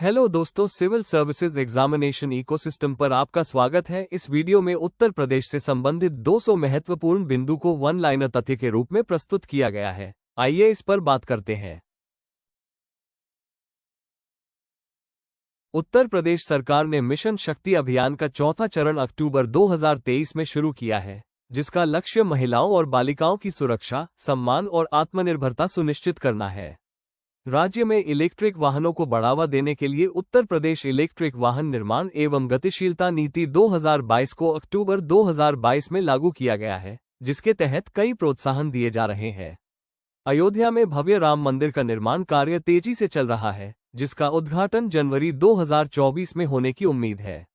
Hello दोस्तों, civil services examination ecosystem पर आपका स्वागत है। इस वीडियो में उत्तर प्रदेश से संबंधित 200 महत्वपूर्ण बिंदु को वन लाइनर तथ्य के रूप में प्रस्तुत किया गया है। आइए इस पर बात करते हैं। उत्तर प्रदेश सरकार ने मिशन शक्ति अभियान का चौथा चरण अक्टूबर 2023 में शुरू किया है, जिसका लक्ष्य महिलाओं और बालिकाओं की सुरक्षा, सम्मान और आत्मनिर्भरता सुनिश्चित करना है। राज्य में इलेक्ट्रिक वाहनों को बढ़ावा देने के लिए उत्तर प्रदेश इलेक्ट्रिक वाहन निर्माण एवं गतिशीलता नीति 2022 को अक्टूबर 2022 में लागू किया गया है, जिसके तहत कई प्रोत्साहन दिए जा रहे हैं। अयोध्या में भव्य राम मंदिर का निर्माण कार्य तेजी से चल रहा है, जिसका उद्घाटन जनवरी 2024 में होने की उम्मीद है।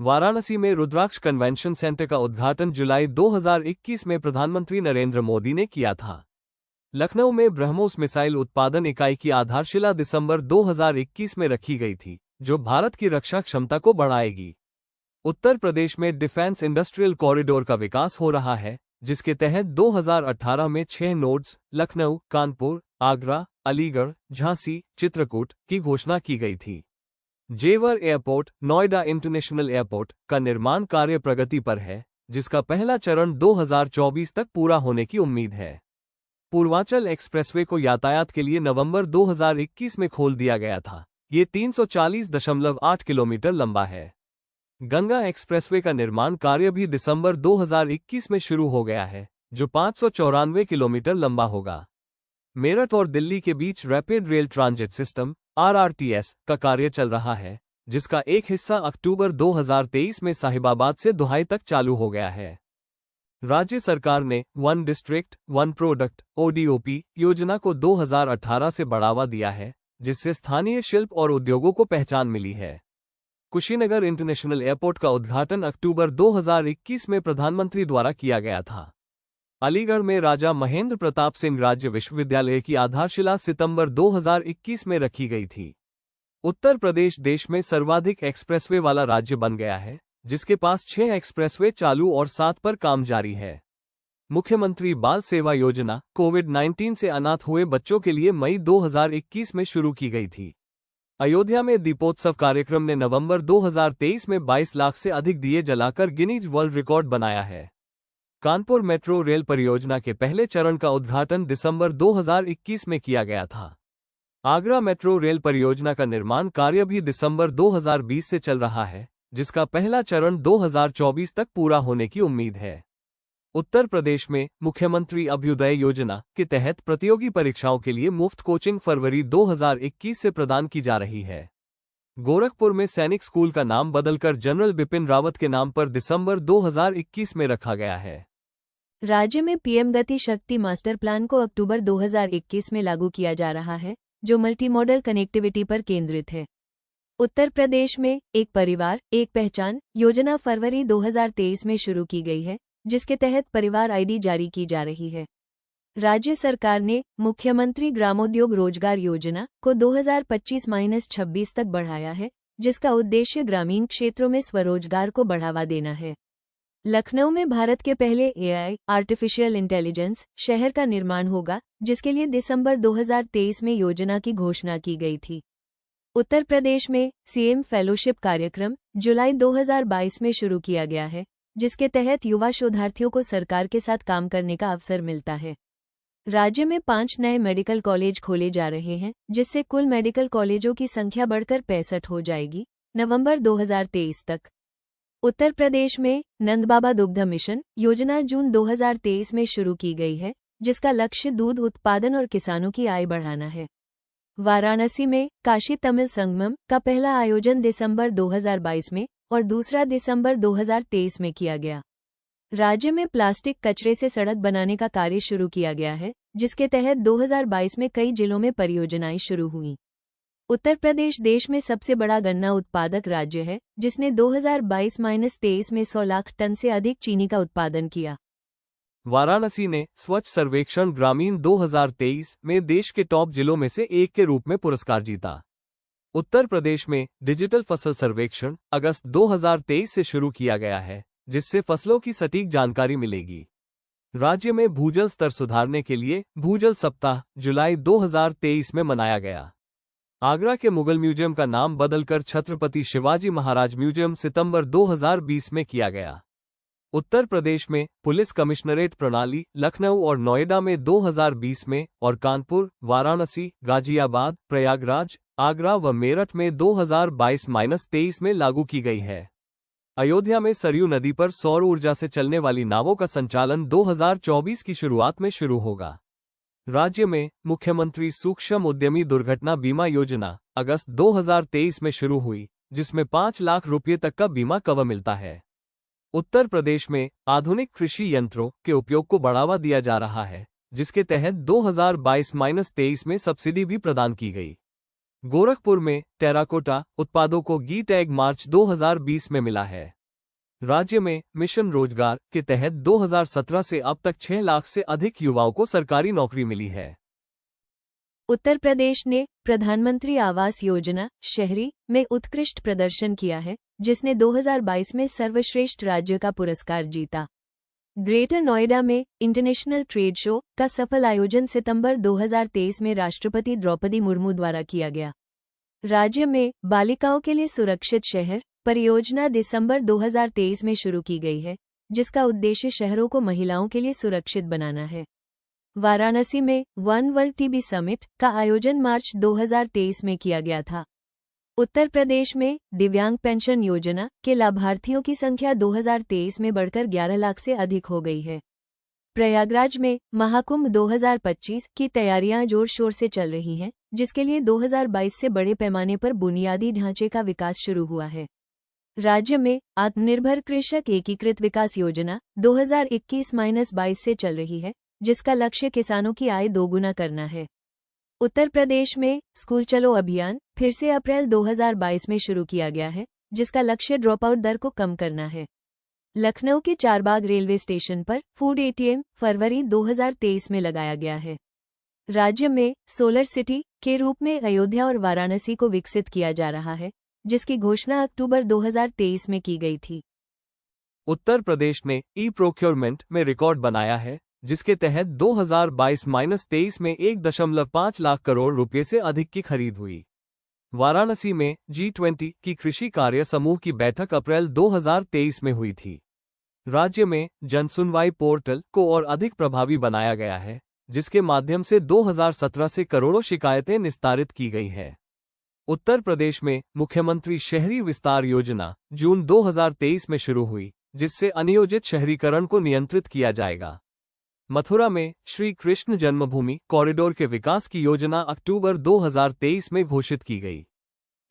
वाराणसी में रुद्राक्ष कन्वेंशन सेंटर का उद्घाटन जुलाई 2021 में प्रधानमंत्री नरेंद्र मोदी ने किया था। लखनऊ में ब्रह्मोस मिसाइल उत्पादन इकाई की आधारशिला दिसंबर 2021 में रखी गई थी, जो भारत की रक्षा क्षमता को बढ़ाएगी। उत्तर प्रदेश में डिफेंस इंडस्ट्रियल कॉरिडोर का विकास हो रहा है, जिसके तहत 2018 में 6 नोड्स लखनऊ, कानपुर, आगरा, अलीगढ़, झांसी, चित्रकूट की घोषणा की गई थी। जेवर एयरपोर्ट, नोएडा इंटरनेशनल एयरपोर्ट का निर्माण कार्य प्रगति पर है, जिसका पहला चरण 2024 तक पूरा होने की उम्मीद है। पूर्वांचल एक्सप्रेसवे को यातायात के लिए नवंबर 2021 में खोल दिया गया था। ये 340.8 किलोमीटर लंबा है। गंगा एक्सप्रेसवे का निर्माण कार्य भी दिसंबर 2021 में शुरू हो गया है, जो 594 किलोमीटर लंबा होगा। मेरठ और दिल्ली के बीच rapid rail transit system (RRTS) का कार्य चल रहा है, जिसका एक हिस्सा अक्टूबर 2023 में साहिबाबाद से दुहाई तक चालू हो गया है। राज्य सरकार ने one district one product (ODOP) योजना को 2018 से बढ़ावा दिया है, जिससे स्थानीय शिल्प और उद्योगों को पहचान मिली है। कुशीनगर इंटरनेशनल एयरपोर्ट का उद्घाटन अक्टूबर 2021 में प्रधानमंत्री द्वारा किया गया था। अलीगढ़ में राजा महेंद्र प्रताप सिंह राज्य विश्वविद्यालय की आधारशिला सितंबर 2021 में रखी गई थी। उत्तर प्रदेश देश में सर्वाधिक एक्सप्रेसवे वाला राज्य बन गया है, जिसके पास 6 एक्सप्रेसवे चालू और 7 पर काम जारी है। मुख्यमंत्री बाल सेवा योजना कोविड-19 से अनाथ हुए बच्चों के लिए मई 2021 में शुरू की गई थी। अयोध्या में दीपोत्सव कार्यक्रम ने नवंबर 2023 में 22 लाख से अधिक दिए जलाकर गिनीज वर्ल्ड रिकॉर्ड बनाया है। कानपुर मेट्रो रेल परियोजना के पहले चरण का उद्घाटन दिसंबर 2021 में किया गया था। आगरा मेट्रो रेल परियोजना का निर्माण कार्य भी दिसंबर 2020 से चल रहा है, जिसका पहला चरण 2024 तक पूरा होने की उम्मीद है। उत्तर प्रदेश में मुख्यमंत्री अभ्युदय योजना के तहत प्रतियोगी परीक्षाओं के लिए मुफ्त कोचिंग फरवरी 2021 से प्रदान की जा रही है। गोरखपुर में सैनिक स्कूल का नाम बदलकर जनरल बिपिन रावत के नाम पर दिसंबर 2021 में रखा गया है। राज्य में पीएम गति शक्ति मास्टर प्लान को अक्टूबर 2021 में लागू किया जा रहा है, जो मल्टी मॉडल कनेक्टिविटी पर केंद्रित है। उत्तर प्रदेश में एक परिवार एक पहचान योजना फरवरी 2023 में शुरू की गई है, जिसके तहत परिवार आईडी जारी की जा रही है। राज्य सरकार ने मुख्यमंत्री ग्रामोद्योग रोजगार योजना को 2025-26 तक बढ़ाया है, जिसका उद्देश्य ग्रामीण क्षेत्रों में स्वरोजगार को बढ़ावा देना है। लखनऊ में भारत के पहले AI आर्टिफिशियल इंटेलिजेंस शहर का निर्माण होगा, जिसके लिए दिसंबर 2023 में योजना की घोषणा की गई थी। उत्तर प्रदेश में CM फेलोशिप कार्यक्रम जुलाई 2022 में शुरू किया गया है, जिसके तहत युवा शोधार्थियों को सरकार के साथ काम करने का अवसर मिलता है। राज्य में 5 नए मेडिकल कॉलेज खोले जा रहे हैं, जिससे कुल मेडिकल कॉलेजों की संख्या बढ़कर 65 हो जाएगी नवंबर 2023 तक। उत्तर प्रदेश में नंदबाबा दुग्ध मिशन योजना जून 2023 में शुरू की गई है, जिसका लक्ष्य दूध उत्पादन और किसानों की आय बढ़ाना है। वाराणसी में काशी तमिल संगमम का पहला आयोजन दिसंबर 2022 में और दूसरा दिसंबर 2023 में किया गया। राज्य में प्लास्टिक कचरे से सड़क बनाने का कार्य शुरू किया गया है, जिसके तहत 2022 में कई जिलों में परियोजनाएं शुरू हुईं। उत्तर प्रदेश देश में सबसे बड़ा गन्ना उत्पादक राज्य है, जिसने 2022-23 में 100 लाख टन से अधिक चीनी का उत्पादन किया। वाराणसी ने स्वच्छ सर्वेक्षण ग्रामीण 2023 में देश के टॉप जिलों में से एक के रूप में पुरस्कार जीता। उत्तर प्रदेश में डिजिटल फसल सर्वेक्षण अगस्त 2023 से शुरू किया गया है, जिससे फसलों की सटीक जानकारी मिलेगी। राज्य में भूजल स्तर सुधारने के लिए भूजल सप्ताह जुलाई 2023 में मनाया गया। आगरा के मुगल म्यूजियम का नाम बदलकर छत्रपति शिवाजी महाराज म्यूजियम सितंबर 2020 में किया गया। उत्तर प्रदेश में पुलिस कमिश्नरेट प्रणाली लखनऊ और नोएडा में 2020 में और कानपुर, वाराणसी, गाजियाबाद, प्रयागराज, आगरा व मेरठ में 2022-23 में लागू की गई है। अयोध्या में सरयू नदी पर सौर ऊर्जा से चलने वाली नावों का संचालन 2024 की शुरुआत में शुरू होगा। राज्य में मुख्यमंत्री सूक्ष्म उद्यमी दुर्घटना बीमा योजना अगस्त 2023 में शुरू हुई, जिसमें 5 लाख रुपये तक का बीमा कवर मिलता है। उत्तर प्रदेश में आधुनिक कृषि यंत्रों के उपयोग को बढ़ावा दिया जा रहा है, जिसके तहत 2022-23 में सब्सिडी भी प्रदान की गई। गोरखपुर में टेराकोटा उत्पादों को गी टैग मार्च 2020 में मिला है। राज्य में मिशन रोजगार के तहत 2017 से अब तक 6 लाख से अधिक युवाओं को सरकारी नौकरी मिली है। उत्तर प्रदेश ने प्रधानमंत्री आवास योजना शहरी में उत्कृष्ट प्रदर्शन किया है, जिसने 2022 में सर्वश्रेष्ठ राज्य का पुरस्कार जीता। ग्रेटर नोएडा में इंटरनेशनल ट्रेड शो का सफल आयोजन सितंबर 2023 में राष्ट्रपति द्रौपदी मुर्मू द्वारा किया गया। राज्य में बालिकाओं के लिए सुरक्षित शहर परियोजना दिसंबर 2023 में शुरू की गई है, जिसका उद्देश्य शहरों को महिलाओं के लिए सुरक्षित बनाना है। वाराणसी में वन वर्ल्ड टीबी समिट का आयोजन मार्च 2023 में किया गया था। उत्तर प्रदेश में दिव्यांग पेंशन योजना के लाभार्थियों की संख्या 2023 में बढ़कर 11 लाख से अधिक हो गई है। प्रयागराज में महाकुंभ 2025 की तैयारियां जोर शोर से चल रही हैं, जिसके लिए 2022 से बड़े पैमाने पर बुनियादी ढांचे का विकास शुरू हुआ है। राज्य में आत्मनिर्भर कृषक एकीकृत विकास योजना 2021-22 से चल रही है, जिसका लक्ष्य किसानों की आय दोगुना करना है। उत्तर प्रदेश में स्कूल चलो अभियान फिर से अप्रैल 2022 में शुरू किया गया है, जिसका लक्ष्य ड्रॉप आउट दर को कम करना है। लखनऊ के चारबाग रेलवे स्टेशन पर फूड एटीएम फरवरी 2023 में लगाया गया है। राज्य में सोलर सिटी के रूप में अयोध्या और वाराणसी को विकसित किया जा रहा है, जिसकी घोषणा अक्टूबर 2023 में की गई थी। उत्तर प्रदेश ने ई प्रोक्योरमेंट में रिकॉर्ड बनाया है, जिसके तहत 2022-23 में 1.5 लाख करोड़ रुपए से अधिक की खरीद हुई। वाराणसी में G20 की कृषि कार्य समूह की बैठक अप्रैल 2023 में हुई थी। राज्य में जनसुनवाई पोर्टल को और अधिक प्रभावी बनाया गया है, जिसके माध्यम से 2017 से करोड़ों शिकायतें निस्तारित की गई है। उत्तर प्रदेश में मुख्यमंत्री शहरी विस्तार योजना जून 2023 में शुरू हुई, जिससे अनियोजित शहरीकरण को नियंत्रित किया जाएगा। मथुरा में श्री कृष्ण जन्मभूमि कॉरिडोर के विकास की योजना अक्टूबर 2023 में घोषित की गई।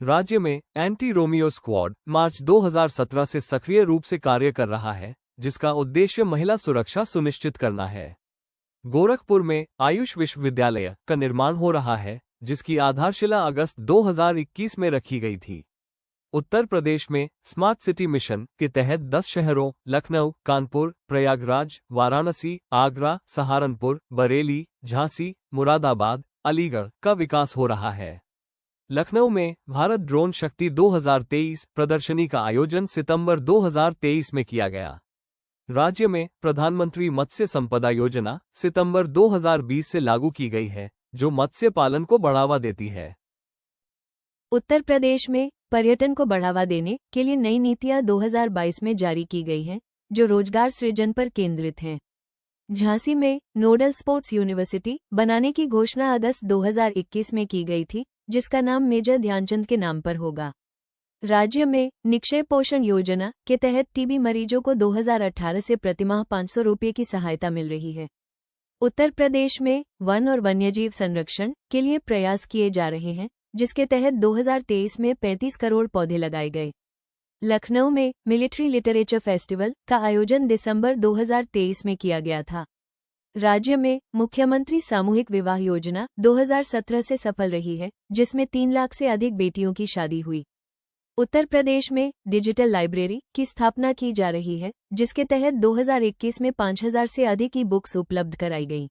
राज्य में एंटी रोमियो स्क्वाड मार्च 2017 से सक्रिय रूप से कार्य कर रहा है, जिसका उद्देश्य महिला सुरक्षा सुनिश्चित करना है। गोरखपुर में आयुष विश्वविद्यालय का निर्माण हो रहा है, जिसकी आधारशिला अगस्त 2021 में रखी गई थी। उत्तर प्रदेश में स्मार्ट सिटी मिशन के तहत 10 शहरों लखनऊ, कानपुर, प्रयागराज, वाराणसी, आगरा, सहारनपुर, बरेली, झांसी, मुरादाबाद, अलीगढ़ का विकास हो रहा है। लखनऊ में भारत ड्रोन शक्ति 2023 प्रदर्शनी का आयोजन सितंबर 2023 में किया गया। राज्य में प्रधानमंत्री मत्स्य संपदा योजना सितंबर 2020 से लागू की गई है, जो मत्स्य पालन को बढ़ावा देती है। उत्तर प्रदेश में पर्यटन को बढ़ावा देने के लिए नई नीतियां 2022 में जारी की गई हैं, जो रोजगार सृजन पर केंद्रित हैं। झांसी में नोडल स्पोर्ट्स यूनिवर्सिटी बनाने की घोषणा अगस्त 2021 में की गई थी, जिसका नाम मेजर ध्यानचंद के नाम पर होगा। राज्य में निक्षय पोषण योजना के तहत टीबी मरीजों को 2018 से प्रतिमाह 500 रुपये की सहायता मिल रही है। उत्तर प्रदेश में वन और वन्यजीव संरक्षण के लिए प्रयास किए जा रहे हैं, जिसके तहत 2023 में 35 करोड़ पौधे लगाए गए। लखनऊ में मिलिट्री लिटरेचर फेस्टिवल का आयोजन दिसंबर 2023 में किया गया था। राज्य में मुख्यमंत्री सामूहिक विवाह योजना 2017 से सफल रही है, जिसमें 3 लाख से अधिक बेटियों की शादी हुई। उत्तर प्रदेश में डिजिटल लाइब्रेरी की स्थापना की जा रही है, जिसके तहत 2021 में 5000 से अधिक ई बुक्स उपलब्ध कराई गई।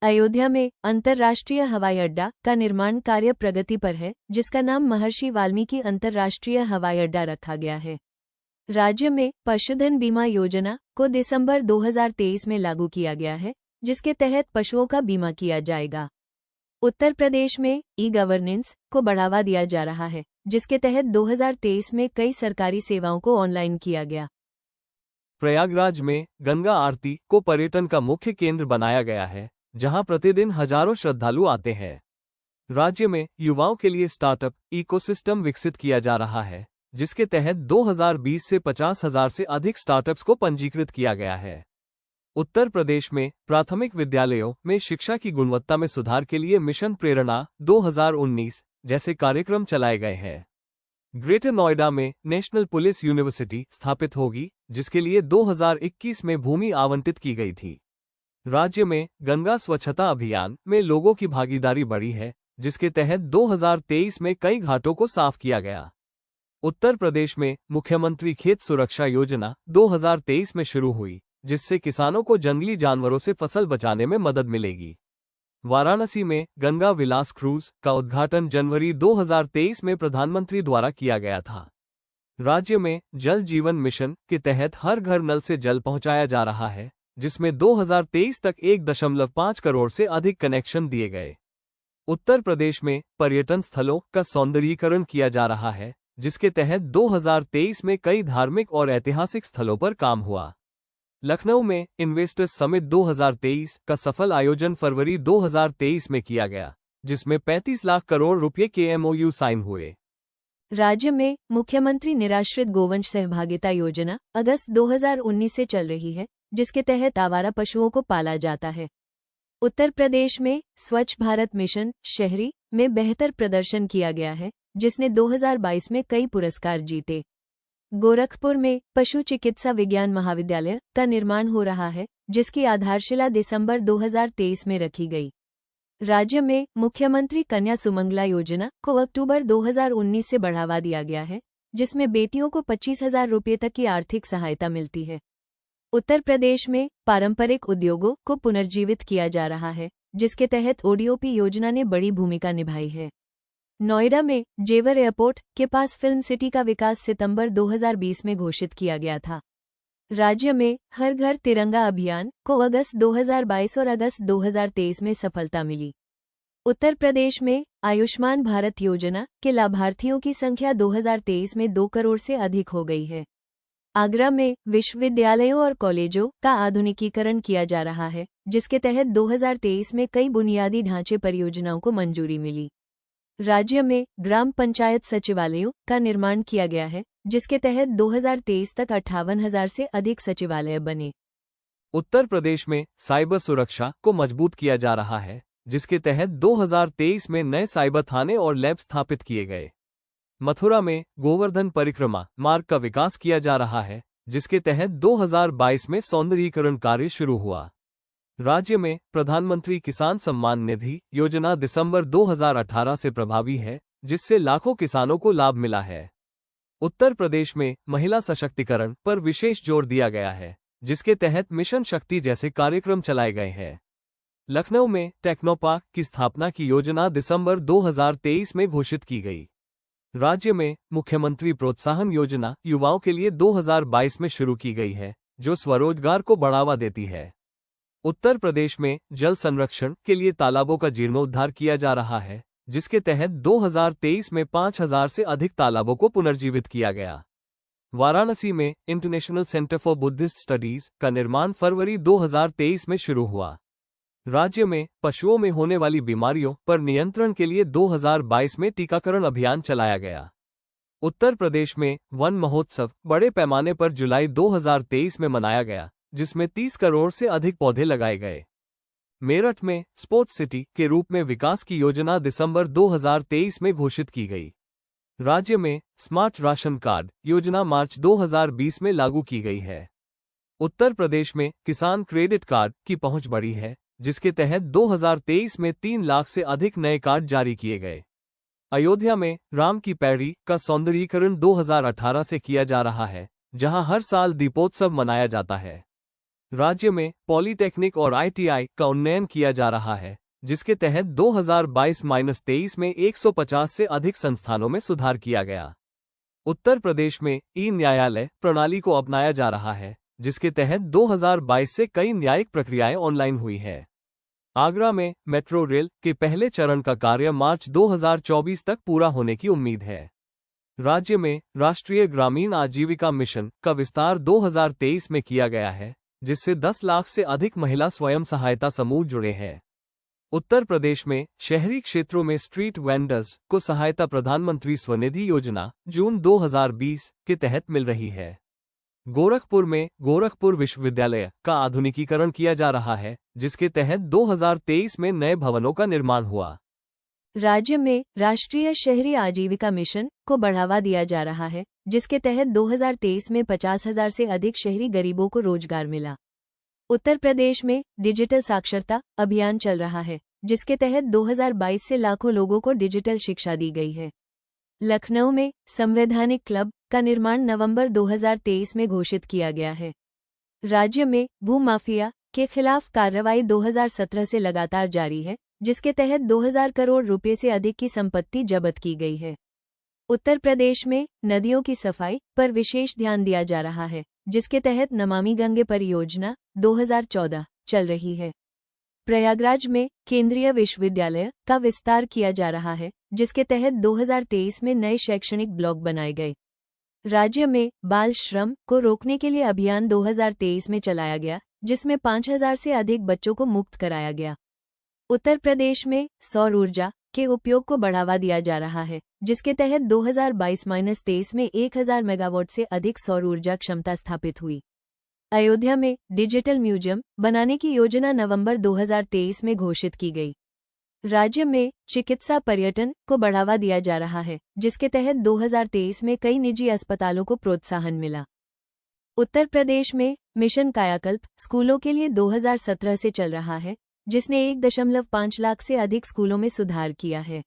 अयोध्या में अंतर्राष्ट्रीय हवाई अड्डा का निर्माण कार्य प्रगति पर है, जिसका नाम महर्षि वाल्मीकि अंतर्राष्ट्रीय हवाई अड्डा रखा गया है। राज्य में पशुधन बीमा योजना को दिसंबर 2023 में लागू किया गया है, जिसके तहत पशुओं का बीमा किया जाएगा। उत्तर प्रदेश में ई गवर्नेंस को बढ़ावा दिया जा रहा है, जिसके तहत 2023 में कई सरकारी सेवाओं को ऑनलाइन किया गया। प्रयागराज में गंगा आरती को पर्यटन का मुख्य केंद्र बनाया गया है, जहां प्रतिदिन हजारों श्रद्धालु आते हैं। राज्य में युवाओं के लिए स्टार्टअप इकोसिस्टम विकसित किया जा रहा है, जिसके तहत 2020 से 50,000 से अधिक स्टार्टअप्स को पंजीकृत किया गया है। उत्तर प्रदेश में प्राथमिक विद्यालयों में शिक्षा की गुणवत्ता में सुधार के लिए मिशन प्रेरणा 2019 जैसे कार्यक्रम चलाए गए हैं। ग्रेटर नोएडा में नेशनल पुलिस यूनिवर्सिटी स्थापित होगी, जिसके लिए 2021 में भूमि आवंटित की गई थी। राज्य में गंगा स्वच्छता अभियान में लोगों की भागीदारी बढ़ी है, जिसके तहत 2023 में कई घाटों को साफ किया गया। उत्तर प्रदेश में मुख्यमंत्री खेत सुरक्षा योजना 2023 में शुरू हुई, जिससे किसानों को जंगली जानवरों से फसल बचाने में मदद मिलेगी। वाराणसी में गंगा विलास क्रूज का उद्घाटन जनवरी 2023 में प्रधानमंत्री द्वारा किया गया था। राज्य में जल जीवन मिशन के तहत हर घर नल से जल पहुंचाया जा रहा है, जिसमें 2023 तक 1.5 करोड़ से अधिक कनेक्शन दिए गए। उत्तर प्रदेश में पर्यटन स्थलों का सौंदर्यीकरण किया जा रहा है, जिसके तहत 2023 में कई धार्मिक और ऐतिहासिक स्थलों पर काम हुआ। लखनऊ में इन्वेस्टर्स समिट 2023 का सफल आयोजन फरवरी 2023 में किया गया, जिसमें 35 लाख करोड़ रुपए के MOU साइन हुए। राज्य में मुख्यमंत्री निराश्रित गोवंश सहभागिता योजना अगस्त 2019 से चल रही है, जिसके तहत आवारा पशुओं को पाला जाता है। उत्तर प्रदेश में स्वच्छ भारत मिशन शहरी में बेहतर प्रदर्शन किया गया है, जिसने 2022 में कई पुरस्कार जीते। गोरखपुर में पशु चिकित्सा विज्ञान महाविद्यालय का निर्माण हो रहा है, जिसकी आधारशिला दिसंबर 2023 में रखी गई। राज्य में मुख्यमंत्री कन्या सुमंगला योजना को अक्टूबर 2019 से बढ़ावा दिया गया है, जिसमें बेटियों को 25,000 रुपये तक की आर्थिक सहायता मिलती है। उत्तर प्रदेश में पारंपरिक उद्योगों को पुनर्जीवित किया जा रहा है, जिसके तहत ODOP योजना ने बड़ी भूमिका निभाई है। नोएडा में जेवर एयरपोर्ट के पास फिल्म सिटी का विकास सितंबर 2020 में घोषित किया गया था। राज्य में हर घर तिरंगा अभियान को अगस्त 2022 और अगस्त 2023 में सफलता मिली। उत्तर प्रदेश में आयुष्मान भारत योजना के लाभार्थियों की संख्या 2023 में 2 करोड़ से अधिक हो गई है। आगरा में विश्वविद्यालयों और कॉलेजों का आधुनिकीकरण किया जा रहा है, जिसके तहत 2023 में कई बुनियादी ढांचे परियोजनाओं को मंजूरी मिली। राज्य में ग्राम पंचायत सचिवालयों का निर्माण किया गया है, जिसके तहत 2023 तक 58,000 से अधिक सचिवालय बने। उत्तर प्रदेश में साइबर सुरक्षा को मजबूत किया जा रहा है, जिसके तहत 2023 में नए साइबर थाने और लैब स्थापित किए गए। मथुरा में गोवर्धन परिक्रमा मार्ग का विकास किया जा रहा है, जिसके तहत 2022 में सौंदर्यीकरण कार्य शुरू हुआ। राज्य में प्रधानमंत्री किसान सम्मान निधि योजना दिसंबर 2018 से प्रभावी है, जिससे लाखों किसानों को लाभ मिला है। उत्तर प्रदेश में महिला सशक्तिकरण पर विशेष जोर दिया गया है, जिसके तहत मिशन शक्ति जैसे कार्यक्रम चलाए गए हैं। लखनऊ में टेक्नोपार्क की स्थापना की योजना दिसंबर 2023 में घोषित की गई। राज्य में मुख्यमंत्री प्रोत्साहन योजना युवाओं के लिए 2022 में शुरू की गई है, जो स्वरोजगार को बढ़ावा देती है। उत्तर प्रदेश में जल संरक्षण के लिए तालाबों का जीर्णोद्धार किया जा रहा है, जिसके तहत 2023 में 5,000 से अधिक तालाबों को पुनर्जीवित किया गया। वाराणसी में international centre for Buddhist studies का निर्माण फरवरी 2023 में शुरू हुआ। राज्य में पशुओं में होने वाली बीमारियों पर नियंत्रण के लिए 2022 में टीकाकरण अभियान चलाया गया। उत्तर प्रदेश में वन महोत्सव बड़े पैमाने पर जुलाई 2023 में मनाया गया, जिसमें 30 करोड़ से अधिक पौधे लगाए गए। मेरठ में स्पोर्ट्स सिटी के रूप में विकास की योजना दिसंबर 2023 में घोषित की गई। राज्य में स्मार्ट राशन कार्ड योजना मार्च 2020 में लागू की गई है। उत्तर प्रदेश में किसान क्रेडिट कार्ड की पहुंच बढ़ी है, जिसके तहत 2023 में 3 लाख से अधिक नए कार्ड जारी किए गए। अयोध्या में राम की पैड़ी का सौंदर्यीकरण 2018 से किया जा रहा है, जहां हर साल दीपोत्सव मनाया जाता है। राज्य में पॉलीटेक्निक और ITI का उन्नयन किया जा रहा है, जिसके तहत 2022-23 में 150 से अधिक संस्थानों में सुधार किया गया। उत्तर प्रदेश में ई-न्यायालय प्रणाली को अपनाया जा रहा है, जिसके तहत 2022 से कई न्यायिक प्रक्रियाएं ऑनलाइन हुई है। आगरा में मेट्रो रेल के पहले चरण का कार्य मार्च 2024 तक पूरा होने की उम्मीद है। राज्य में राष्ट्रीय ग्रामीण आजीविका मिशन का विस्तार 2023 में किया गया है, जिससे 10 लाख से अधिक महिला स्वयं सहायता समूह जुड़े हैं। उत्तर प्रदेश में शहरी क्षेत्रों में स्ट्रीट वेंडर्स को सहायता प्रधानमंत्री स्वनिधि योजना जून 2020 के तहत मिल रही है। गोरखपुर में गोरखपुर विश्वविद्यालय का आधुनिकीकरण किया जा रहा है, जिसके तहत 2023 में नए भवनों का निर्माण हुआ। राज्य में राष्ट्रीय शहरी आजीविका मिशन को बढ़ावा दिया जा रहा है, जिसके तहत 2023 में 50,000 से अधिक शहरी गरीबों को रोजगार मिला। उत्तर प्रदेश में डिजिटल साक्षरता अभियान चल रहा है, जिसके तहत 2022 से लाखों लोगों को डिजिटल शिक्षा दी गई है। लखनऊ में संवैधानिक क्लब का निर्माण नवंबर 2023 में घोषित किया गया है। राज्य में भू माफिया के खिलाफ कार्रवाई 2017 से लगातार जारी है, जिसके तहत 2000 करोड़ रुपए से अधिक की संपत्ति जब्त की गई है। उत्तर प्रदेश में नदियों की सफाई पर विशेष ध्यान दिया जा रहा है, जिसके तहत नमामि गंगे परियोजना 2014 चल रही है। प्रयागराज में केंद्रीय विश्वविद्यालय का विस्तार किया जा रहा है, जिसके तहत 2023 में नए शैक्षणिक ब्लॉक बनाए गए। राज्य में बाल श्रम को रोकने के लिए अभियान 2023 में चलाया गया, जिसमें 5000 से अधिक बच्चों को मुक्त कराया गया। उत्तर प्रदेश में सौर ऊर्जा के उपयोग को बढ़ावा दिया जा रहा है, जिसके तहत 2022-23 में 1000 मेगावाट से अधिक सौर ऊर्जा क्षमता स्थापित हुई। अयोध्या में डिजिटल म्यूजियम बनाने की योजना नवंबर 2023 में घोषित की गई। राज्य में चिकित्सा पर्यटन को बढ़ावा दिया जा रहा है, जिसके तहत 2023 में कई निजी अस्पतालों को प्रोत्साहन मिला। उत्तर प्रदेश में मिशन कायाकल्प स्कूलों के लिए 2017 से चल रहा है, जिसने 1.5 लाख से अधिक स्कूलों में सुधार किया है।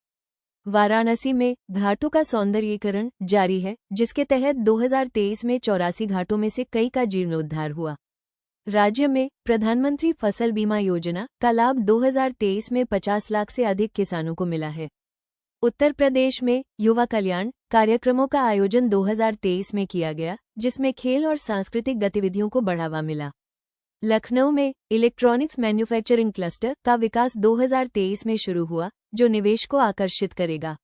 वाराणसी में घाटों का सौंदर्यीकरण जारी है, जिसके तहत 2023 में 84 घाटों में से कई का जीर्णोद्धार हुआ। राज्य में प्रधानमंत्री फसल बीमा योजना का लाभ 2023 में 50 लाख से अधिक किसानों को मिला है। उत्तर प्रदेश में युवा कल्याण कार्यक्रमों का आयोजन 2023 में किया गया, जिसमें खेल और सांस्कृतिक गतिविधियों को बढ़ावा मिला। लखनऊ में इलेक्ट्रॉनिक्स मैन्युफैक्चरिंग क्लस्टर का विकास 2023 में शुरू हुआ, जो निवेश को आकर्षित करेगा।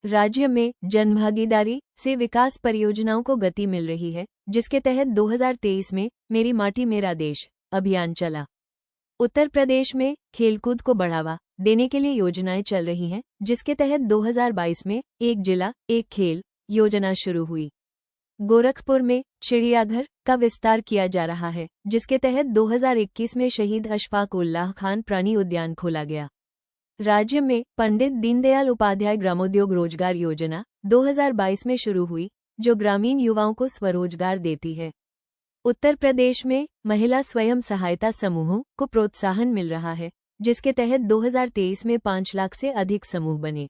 राज्य में जनभागीदारी से विकास परियोजनाओं को गति मिल रही है, जिसके तहत 2023 में मेरी माटी मेरा देश अभियान चला। उत्तर प्रदेश में खेलकूद को बढ़ावा देने के लिए योजनाएं चल रही हैं, जिसके तहत 2022 में एक जिला एक खेल योजना शुरू हुई। गोरखपुर में चिड़ियाघर का विस्तार किया जा रहा है, जिसके तहत 2021 में शहीद अशफाक उल्लाह खान प्राणी उद्यान खोला गया। राज्य में पंडित दीनदयाल उपाध्याय ग्रामोद्योग रोजगार योजना 2022 में शुरू हुई, जो ग्रामीण युवाओं को स्वरोजगार देती है। उत्तर प्रदेश में महिला स्वयं सहायता समूहों को प्रोत्साहन मिल रहा है, जिसके तहत 2023 में 5 लाख से अधिक समूह बने।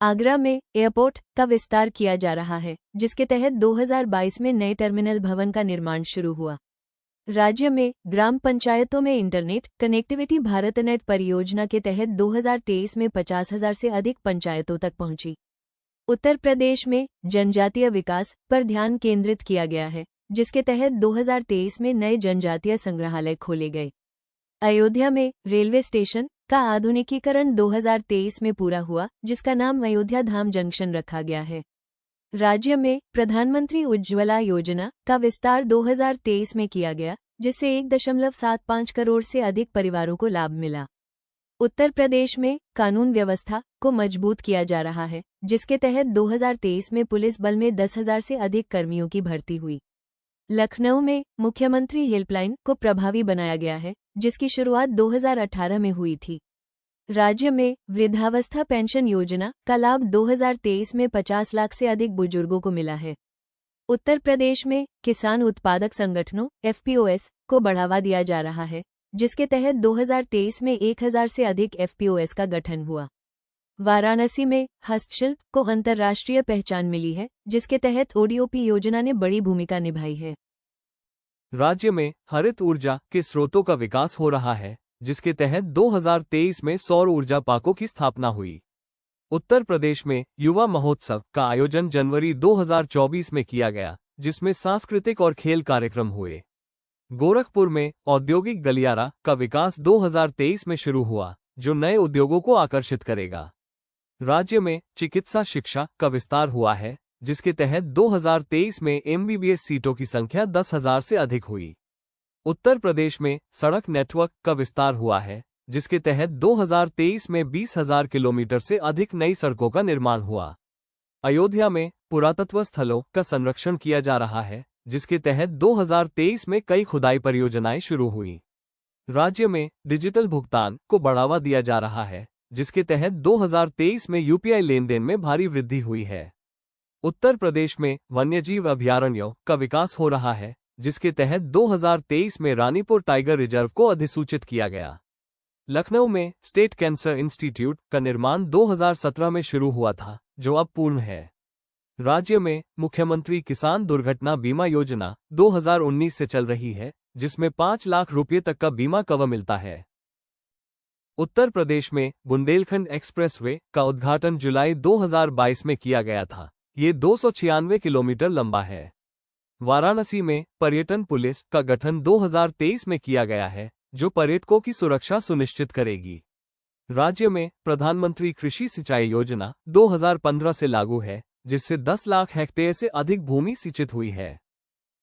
आगरा में एयरपोर्ट का विस्तार किया जा रहा है, जिसके तहत 2022 में नए टर्मिनल भवन का निर्माण शुरू हुआ। राज्य में ग्राम पंचायतों में इंटरनेट कनेक्टिविटी भारतनेट परियोजना के तहत 2023 में 50,000 से अधिक पंचायतों तक पहुंची। उत्तर प्रदेश में जनजातीय विकास पर ध्यान केंद्रित किया गया है, जिसके तहत 2023 में नए जनजातीय संग्रहालय खोले गए। अयोध्या में रेलवे स्टेशन का आधुनिकीकरण 2023 में पूरा हुआ, जिसका नाम अयोध्या धाम जंक्शन रखा गया है। राज्य में प्रधानमंत्री उज्ज्वला योजना का विस्तार 2023 में किया गया, जिससे 1.75 करोड़ से अधिक परिवारों को लाभ मिला। उत्तर प्रदेश में कानून व्यवस्था को मजबूत किया जा रहा है, जिसके तहत 2023 में पुलिस बल में 10,000 से अधिक कर्मियों की भर्ती हुई। लखनऊ में मुख्यमंत्री हेल्पलाइन को प्रभावी बनाया गया है, जिसकी शुरुआत 2018 में हुई थी। राज्य में वृद्धावस्था पेंशन योजना का लाभ 2023 में 50 लाख से अधिक बुजुर्गों को मिला है। उत्तर प्रदेश में किसान उत्पादक संगठनों FPOS को बढ़ावा दिया जा रहा है, जिसके तहत 2023 में 1000 से अधिक FPOS का गठन हुआ। वाराणसी में हस्तशिल्प को अंतर्राष्ट्रीय पहचान मिली है, जिसके तहत ODOP योजना ने बड़ी भूमिका निभाई है। राज्य में हरित ऊर्जा के स्रोतों का विकास हो रहा है, जिसके तहत 2023 में सौर ऊर्जा पार्कों की स्थापना हुई। उत्तर प्रदेश में युवा महोत्सव का आयोजन जनवरी 2024 में किया गया, जिसमें सांस्कृतिक और खेल कार्यक्रम हुए। गोरखपुर में औद्योगिक गलियारा का विकास 2023 में शुरू हुआ, जो नए उद्योगों को आकर्षित करेगा। राज्य में चिकित्सा शिक्षा का विस्तार हुआ है, जिसके तहत 2023 में MBBS सीटों की संख्या 10,000 से अधिक हुई। उत्तर प्रदेश में सड़क नेटवर्क का विस्तार हुआ है, जिसके तहत 2023 में 20,000 किलोमीटर से अधिक नई सड़कों का निर्माण हुआ। अयोध्या में पुरातत्व स्थलों का संरक्षण किया जा रहा है, जिसके तहत 2023 में कई खुदाई परियोजनाएं शुरू हुई। राज्य में डिजिटल भुगतान को बढ़ावा दिया जा रहा है, जिसके तहत 2023 में UPI लेनदेन में भारी वृद्धि हुई है। उत्तर प्रदेश में वन्यजीव अभयारण्यों का विकास हो रहा है, जिसके तहत 2023 में रानीपुर टाइगर रिजर्व को अधिसूचित किया गया। लखनऊ में स्टेट कैंसर इंस्टीट्यूट का निर्माण 2017 में शुरू हुआ था, जो अब पूर्ण है। राज्य में मुख्यमंत्री किसान दुर्घटना बीमा योजना 2019 से चल रही है, जिसमें 5 लाख रुपये तक का बीमा कवर मिलता है। उत्तर प्रदेश में बुंदेलखंड एक्सप्रेसवे का उद्घाटन जुलाई 2022 में किया गया था। ये 296 किलोमीटर लंबा है। वाराणसी में पर्यटन पुलिस का गठन 2023 में किया गया है, जो पर्यटकों की सुरक्षा सुनिश्चित करेगी। राज्य में प्रधानमंत्री कृषि सिंचाई योजना 2015 से लागू है, जिससे 10 लाख हेक्टेयर से अधिक भूमि सिंचित हुई है।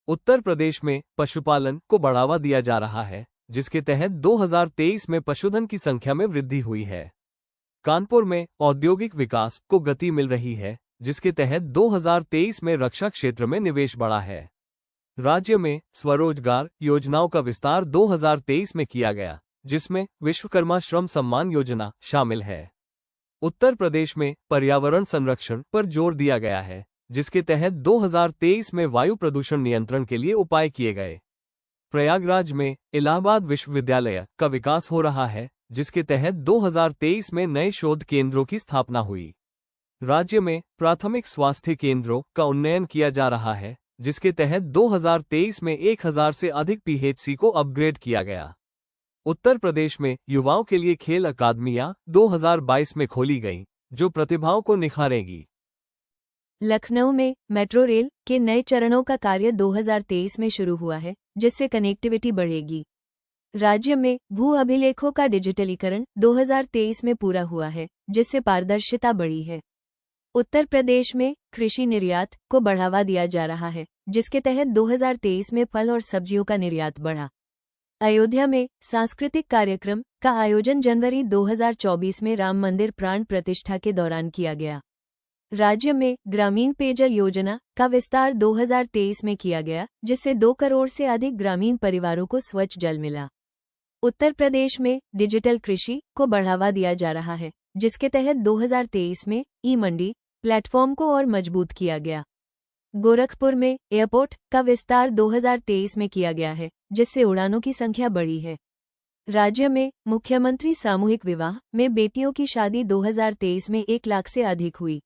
उत्तर प्रदेश में पशुपालन को बढ़ावा दिया जा रहा है, जिसके तहत 2023 में पशुधन की संख्या में वृद्धि हुई है। कानपुर में औद्योगिक विकास को गति मिल रही है, जिसके तहत 2023 में रक्षा क्षेत्र में निवेश बढ़ा है। राज्य में स्वरोजगार योजनाओं का विस्तार 2023 में किया गया, जिसमें विश्वकर्मा श्रम सम्मान योजना शामिल है। उत्तर प्रदेश में पर्यावरण संरक्षण पर जोर दिया गया है, जिसके तहत 2023 में वायु प्रदूषण नियंत्रण के लिए उपाय किए गए। प्रयागराज में इलाहाबाद विश्वविद्यालय का विकास हो रहा है, जिसके तहत 2023 में नए शोध केंद्रों की स्थापना हुई। राज्य में प्राथमिक स्वास्थ्य केंद्रों का उन्नयन किया जा रहा है, जिसके तहत 2023 में 1000 से अधिक PHC को अपग्रेड किया गया। उत्तर प्रदेश में युवाओं के लिए खेल अकादमियां 2022 में खोली गईं, जो प्रतिभाओं को निखारेगी। लखनऊ में मेट्रो रेल के नए चरणों का कार्य 2023 में शुरू हुआ है, जिससे कनेक्टिविटी बढ़ेगी। राज्य में भू अभिलेखों का डिजिटलीकरण 2023 में पूरा हुआ है, जिससे पारदर्शिता बढ़ी है। उत्तर प्रदेश में कृषि निर्यात को बढ़ावा दिया जा रहा है, जिसके तहत 2023 में फल और सब्जियों का निर्यात बढ़ा। अयोध्या में सांस्कृतिक कार्यक्रम का आयोजन जनवरी 2024 में राम मंदिर प्राण प्रतिष्ठा के दौरान किया गया। राज्य में ग्रामीण पेयजल योजना का विस्तार 2023 में किया गया, जिससे 2 करोड़ से अधिक ग्रामीण परिवारों को स्वच्छ जल मिला। उत्तर प्रदेश में डिजिटल कृषि को बढ़ावा दिया जा रहा है, जिसके तहत 2023 में ई-मंडी प्लेटफॉर्म को और मजबूत किया गया। गोरखपुर में एयरपोर्ट का विस्तार 2023 में किया गया है, जिससे उड़ानों की संख्या बढ़ी है। राज्य में मुख्यमंत्री सामूहिक विवाह में बेटियों की शादी 2023 में 1 लाख से अधिक हुई।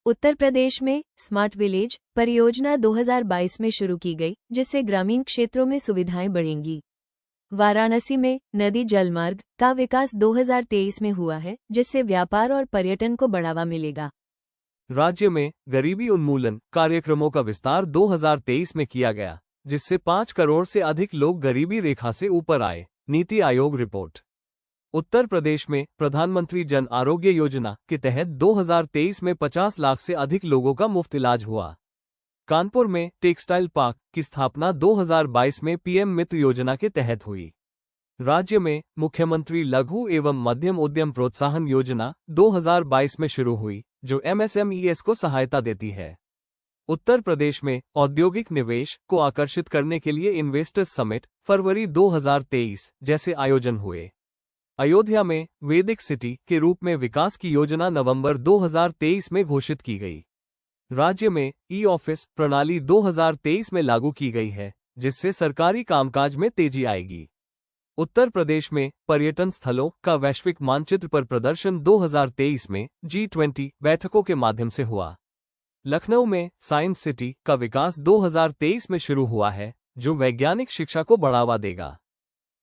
उत्तर प्रदेश में स्मार्ट विलेज परियोजना 2022 में शुरू की गई, जिससे ग्रामीण क्षेत्रों में सुविधाएं बढ़ेंगी। वाराणसी में नदी जलमार्ग का विकास 2023 में हुआ है, जिससे व्यापार और पर्यटन को बढ़ावा मिलेगा। राज्य में गरीबी उन्मूलन कार्यक्रमों का विस्तार 2023 में किया गया, जिससे 5 करोड़ से अधिक लोग गरीबी रेखा से ऊपर आए। नीति आयोग रिपोर्ट। उत्तर प्रदेश में प्रधानमंत्री जन आरोग्य योजना के तहत 2023 में 50 लाख से अधिक लोगों का मुफ्त इलाज हुआ। कानपुर में टेक्सटाइल पार्क की स्थापना 2022 में PM मित्र योजना के तहत हुई। राज्य में मुख्यमंत्री लघु एवं मध्यम उद्यम प्रोत्साहन योजना 2022 में शुरू हुई, जो MSMEs को सहायता देती है। उत्तर प्रदेश में औद्योगिक निवेश को आकर्षित करने के लिए इन्वेस्टर्स समिट फरवरी 2023 जैसे आयोजन हुए। अयोध्या में वैदिक सिटी के रूप में विकास की योजना नवंबर 2023 में घोषित की गई। राज्य में ई-ऑफिस प्रणाली 2023 में लागू की गई है, जिससे सरकारी कामकाज में तेजी आएगी। उत्तर प्रदेश में पर्यटन स्थलों का वैश्विक मानचित्र पर प्रदर्शन 2023 में G20 बैठकों के माध्यम से हुआ। लखनऊ में साइंस सिटी का विकास 2023 में शुरू हुआ है, जो वैज्ञानिक शिक्षा को बढ़ावा देगा।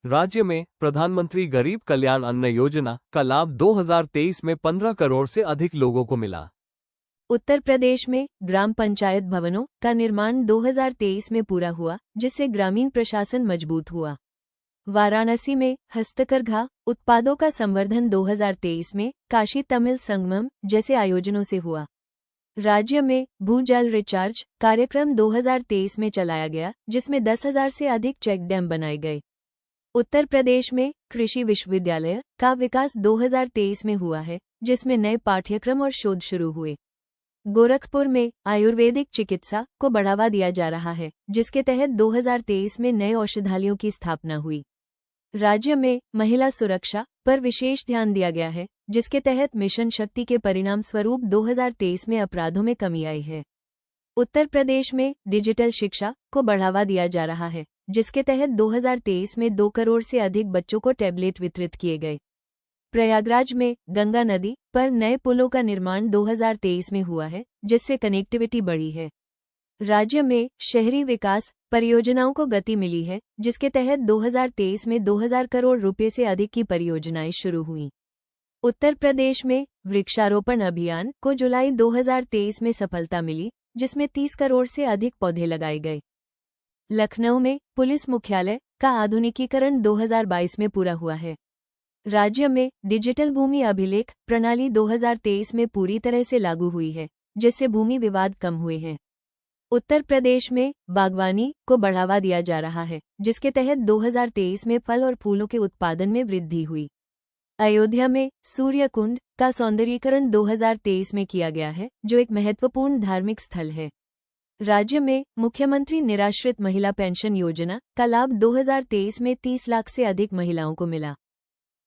राज्य में प्रधानमंत्री गरीब कल्याण अन्न योजना का लाभ 2023 में 15 करोड़ से अधिक लोगों को मिला। उत्तर प्रदेश में ग्राम पंचायत भवनों का निर्माण 2023 में पूरा हुआ, जिससे ग्रामीण प्रशासन मजबूत हुआ। वाराणसी में हस्तकरघा उत्पादों का संवर्धन 2023 में काशी तमिल संगमम जैसे आयोजनों से हुआ। राज्य में भूजल रिचार्ज कार्यक्रम 2023 में चलाया गया, जिसमें 10,000 से अधिक चेक डैम बनाए गए। उत्तर प्रदेश में कृषि विश्वविद्यालय का विकास 2023 में हुआ है, जिसमें नए पाठ्यक्रम और शोध शुरू हुए। गोरखपुर में आयुर्वेदिक चिकित्सा को बढ़ावा दिया जा रहा है, जिसके तहत 2023 में नए औषधालयों की स्थापना हुई। राज्य में महिला सुरक्षा पर विशेष ध्यान दिया गया है, जिसके तहत मिशन शक्ति के परिणाम स्वरूप 2023 में अपराधों में कमी आई है। उत्तर प्रदेश में डिजिटल शिक्षा को बढ़ावा दिया जा रहा है, जिसके तहत 2023 में 2 करोड़ से अधिक बच्चों को टैबलेट वितरित किए गए। प्रयागराज में गंगा नदी पर नए पुलों का निर्माण 2023 में हुआ है, जिससे कनेक्टिविटी बढ़ी है। राज्य में शहरी विकास परियोजनाओं को गति मिली है, जिसके तहत 2023 में 2,000 करोड़ रुपए से अधिक की परियोजनाएं शुरू हुईं। उत्तर प्रदेश में वृक्षारोपण अभियान को जुलाई 2023 में सफलता मिली, जिसमें 30 करोड़ से अधिक पौधे लगाए गए। लखनऊ में पुलिस मुख्यालय का आधुनिकीकरण 2022 में पूरा हुआ है। राज्य में डिजिटल भूमि अभिलेख प्रणाली 2023 में पूरी तरह से लागू हुई है, जिससे भूमि विवाद कम हुए हैं। उत्तर प्रदेश में बागवानी को बढ़ावा दिया जा रहा है, जिसके तहत 2023 में फल और फूलों के उत्पादन में वृद्धि हुई। अयोध्या में सूर्य कुंड का सौंदर्यीकरण 2023 में किया गया है, जो एक महत्वपूर्ण धार्मिक स्थल है। राज्य में मुख्यमंत्री निराश्रित महिला पेंशन योजना का लाभ 2023 में 30 लाख से अधिक महिलाओं को मिला।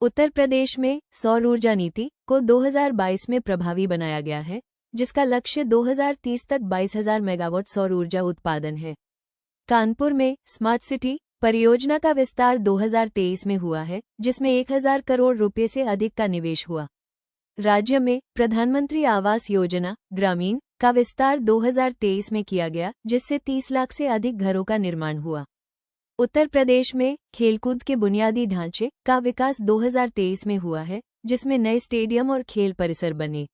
उत्तर प्रदेश में सौर ऊर्जा नीति को 2022 में प्रभावी बनाया गया है, जिसका लक्ष्य 2030 तक 22,000 मेगावाट सौर ऊर्जा उत्पादन है। कानपुर में स्मार्ट सिटी परियोजना का विस्तार 2023 में हुआ है, जिसमें 1,000 करोड़ रुपए से अधिक का निवेश हुआ। राज्य में प्रधानमंत्री आवास योजना ग्रामीण का विस्तार 2023 में किया गया, जिससे 30 लाख से अधिक घरों का निर्माण हुआ। उत्तर प्रदेश में खेलकूद के बुनियादी ढांचे का विकास 2023 में हुआ है, जिसमें नए स्टेडियम और खेल परिसर बने।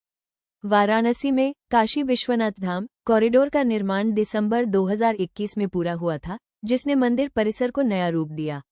वाराणसी में काशी विश्वनाथ धाम कॉरिडोर का निर्माण दिसंबर 2021 में पूरा हुआ था, जिसने मंदिर परिसर को नया रूप दिया।